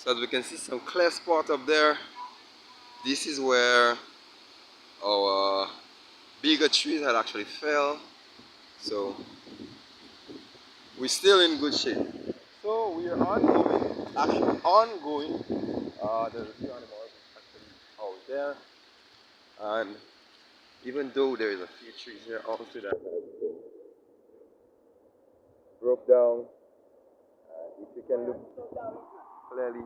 So as we can see some clear spot up there. This is where our bigger trees had actually fell. So we're still in good shape. So we are ongoing, actually ongoing. There's a few animals actually out there, and even though there is a few trees here also that have been broke down, if you can look clearly,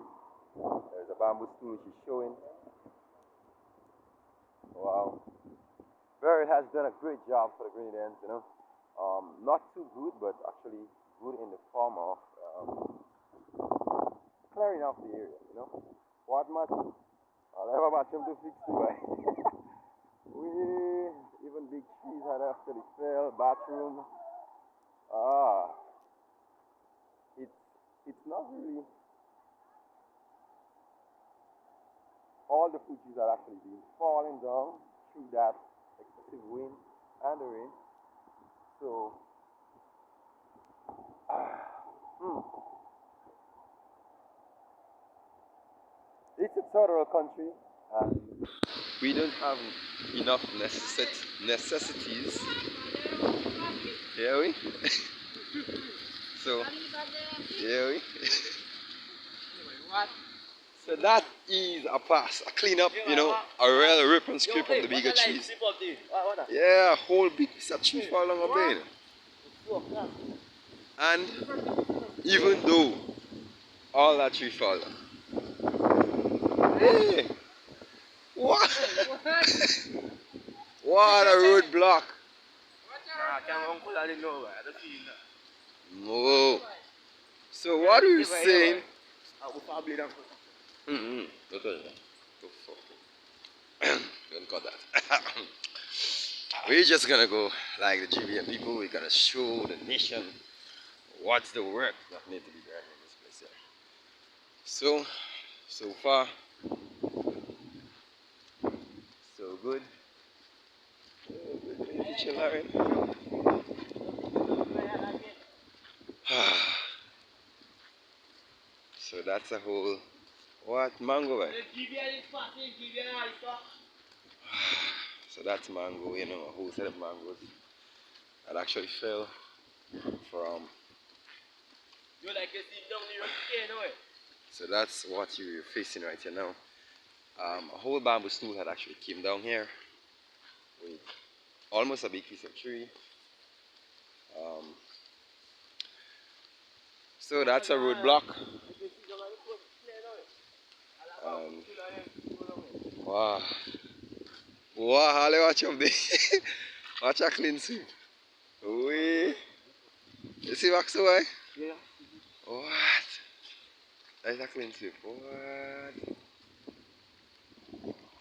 there's a bamboo stool which is showing. Wow, Beryl has done a great job for the Grenadans, you know. Not too good, but actually good in the form of clearing off the area, you know. What much? I'll never match him to fix it, right? We even big trees had actually fell, bathroom. Ah, it's not really all the food trees are actually being falling down through that excessive wind and the rain. So it's a third world country and we don't have enough necessities. Yeah, we? So, yeah, we? So that is a pass, a cleanup, you know, a real rip and scrape of the bigger trees. Yeah, a whole big piece of tree fall along a bed. And even though all that tree fall, hey, what? What a roadblock. No. So what are you saying? Don't cut that. We're just gonna go like the GBM people. We're gonna show the nation what's the work that needs to be done in this place here. So far, so good. Teacher Lauren. So that's a whole what mango, right? So that's mango, you know, a whole set of mangoes that actually fell from. So that's what you're facing right here now. A whole bamboo stool had actually came down here with almost a big piece of tree. So that's a roadblock. Wow. Wow, Harley, watch up there. Watch a clean sweep. Wee. You see what's away? Yeah. What? That's a clean sweep. What?